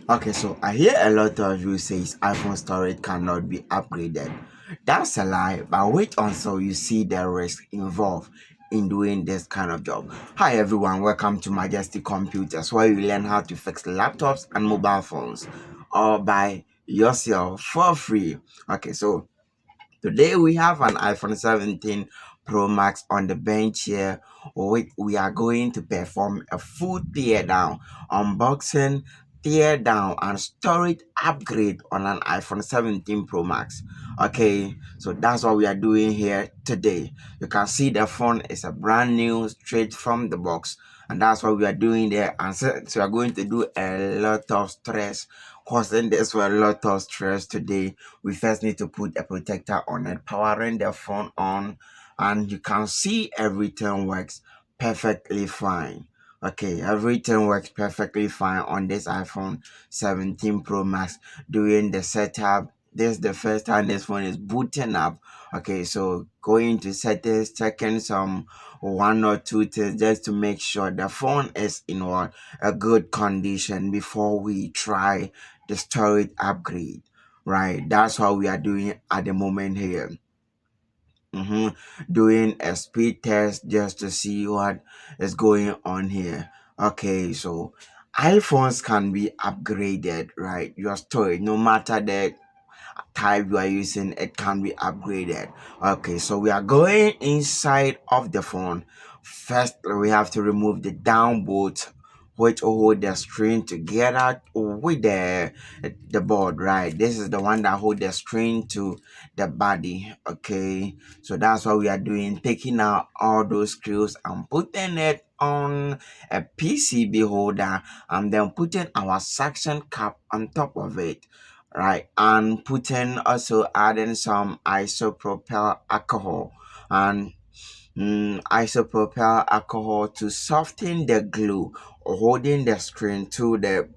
Okay, so I hear a lot of you says iPhone storage cannot be upgraded. That's a lie, but wait until you see the risk involved in doing this kind of job. Hi everyone, welcome to Majesty Computers, where you learn how to fix laptops and mobile phones all by yourself for free. Okay, so today we have an iPhone 17 Pro Max on the bench here. We are going to perform a full tear down, unboxing, tear down, and storage upgrade on an iPhone 17 Pro Max. Okay, so that's what we are doing here today. You can see the phone is a brand new, straight from the box, and that's what we are doing there. And so we are going to do a lot of stress, causing this for a lot of stress today. We first need to put a protector on it, powering the phone on, and you can see everything works perfectly fine. Okay, everything works perfectly fine on this iPhone 17 Pro Max. Doing the setup, this is the first time this phone is booting up. Okay, so going to settings, checking some one or two things just to make sure the phone is in what a good condition before we try the storage upgrade. Right, that's what we are doing at the moment here. Doing a speed test just to see what is going on here. Okay, so iPhones can be upgraded, right? Your storage, no matter the type you are using, it can be upgraded. Okay, so we are going inside of the phone. First, we have to remove the down bolt, which will hold the screen together with the board, right? This is the one that hold the screen to the body. Okay, so that's what we are doing, taking out all those screws and putting it on a PCB holder, and then putting our suction cap on top of it, right? And putting, also adding some isopropyl alcohol and isopropyl alcohol to soften the glue holding the screen to the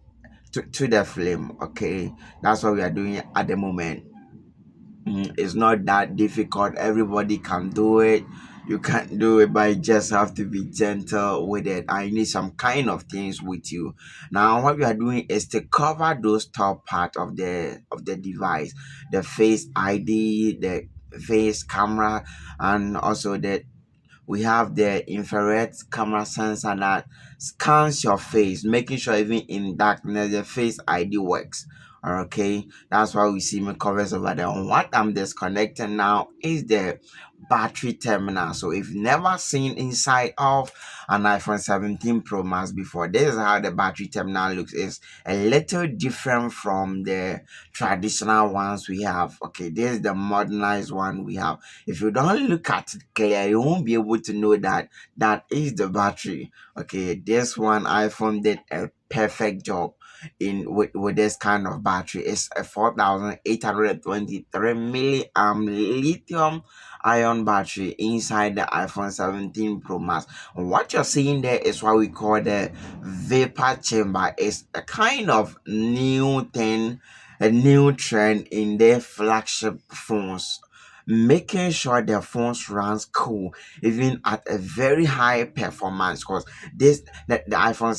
flame. Okay, that's what we are doing at the moment. It's not that difficult. Everybody can do it. You can do it, but you just have to be gentle with it. I need some kind of things with you. Now, what we are doing is to cover those top part of the device, the face ID, the face camera, and also we have the infrared camera sensor that scans your face, making sure even in darkness the face ID works. Okay, that's why we see me covers over there. And what I'm disconnecting now is the battery terminal. So if you've never seen inside of an iPhone 17 Pro Max before, this is how the battery terminal looks. It's a little different from the traditional ones we have. Okay, this is the modernized one we have. If you don't look at it clear, you won't be able to know that that is the battery. Okay, this one iPhone did a perfect job with this kind of battery. It's a 4823 milliamp lithium ion battery inside the iPhone 17 Pro Max. What you're seeing there is what we call the vapor chamber. It's a kind of new thing, a new trend in their flagship phones, making sure their phones runs cool even at a very high performance. Because the iPhone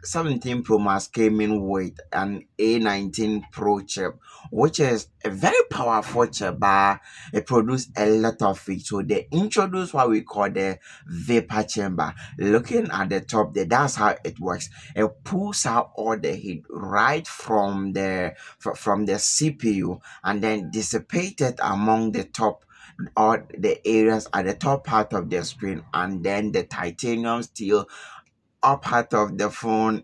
17 Pro Max came in with an A19 Pro chip, which is a very powerful chip, but it produces a lot of heat. So they introduced what we call the vapor chamber. Looking at the top there, that's how it works. It pulls out all the heat right from the CPU, and then dissipate it among the top, or the areas at the top part of the screen, and then the titanium steel up part of the phone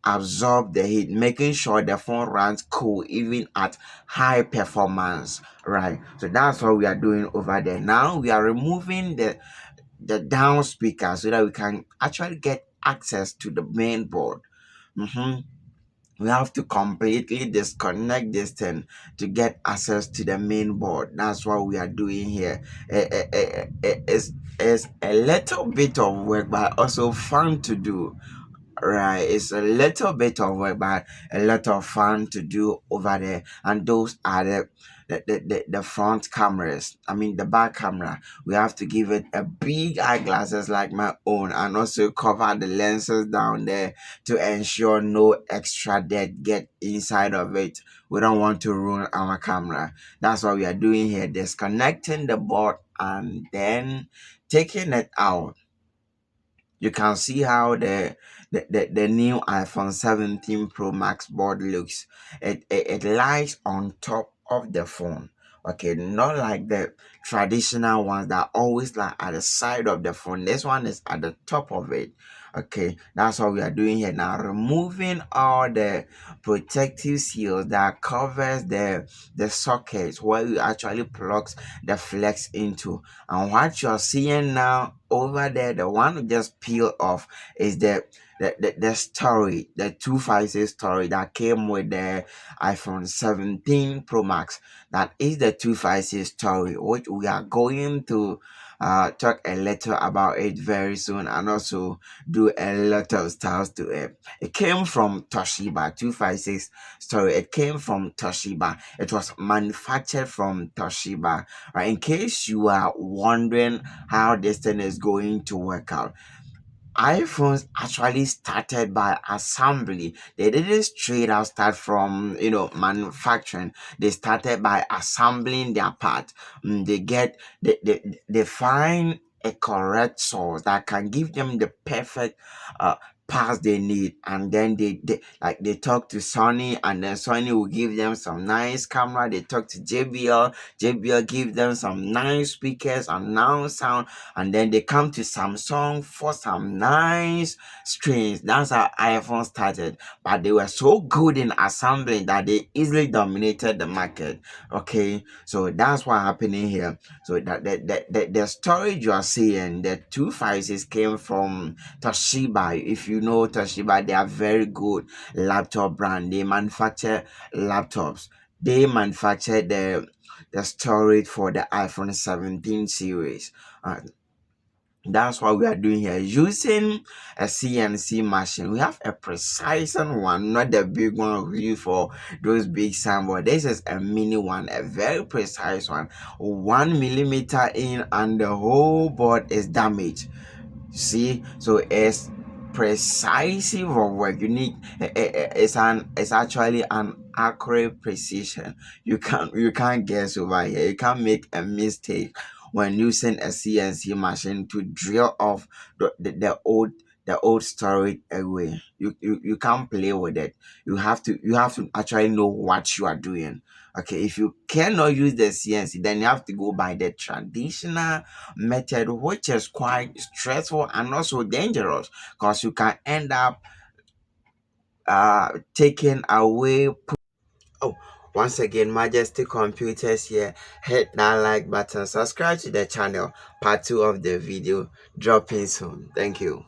absorb the heat, making sure the phone runs cool even at high performance, right? So that's what we are doing over there. Now we are removing the down speaker so that we can actually get access to the main board. Mhm. We have to completely disconnect this thing to get access to the main board. That's what we are doing here. It's a little bit of work, but also fun to do. Right, it's a little bit of work, but a lot of fun to do over there. And those are the front cameras. I mean, the back camera. We have to give it a big eyeglasses like my own, and also cover the lenses down there to ensure no extra dirt get inside of it. We don't want to ruin our camera. That's what we are doing here. Disconnecting the board and then taking it out. You can see how the new iPhone 17 Pro Max board looks. It lies on top of the phone. Okay, not like the traditional ones that always lie at the side of the phone. This one is at the top of it. Okay, that's what we are doing here now. Removing all the protective seals that covers the sockets where you actually plugs the flex into. And what you're seeing now over there, the one who just peeled off, is the story, the 256 story that came with the iPhone 17 Pro Max. That is the 256 story, which we are going to talk a little about it very soon, and also do a lot of styles to it. It came from Toshiba, 256 story. It came from Toshiba. It was manufactured from Toshiba. Right? In case you are wondering how this thing is going to work out, iPhones actually started by assembly. They didn't straight out start from manufacturing. They started by assembling their parts. They find a correct source that can give them the perfect uh parts they need, and then they talk to Sony, and then Sony will give them some nice camera. They talk to JBL give them some nice speakers and now sound, and then they come to Samsung for some nice screens. That's how iPhone started. But they were so good in assembling that they easily dominated the market. Okay, so that's what happening here. So the storage you are seeing, the 256 came from Toshiba. If you know Toshiba, they are very good laptop brand. They manufacture laptops. They manufacture the storage for the iPhone 17 series. Uh, that's what we are doing here. Using a CNC machine. We have a precise one, not the big one we use for those big soundboard. This is a mini one, a very precise one. 1 millimeter in, and the whole board is damaged. See, so it's precisely for work. You need it's actually an accurate precision. You can't guess over here. You can't make a mistake when using a CNC machine to drill off the old storage away. You can't play with it. You have to actually know what you are doing. Okay, if you cannot use the CNC, then you have to go by the traditional method, which is quite stressful and also dangerous, because you can end up taking away. Oh, once again, Majesty Computers here. Hit that like button, subscribe to the channel. Part 2 of the video dropping soon. Thank you.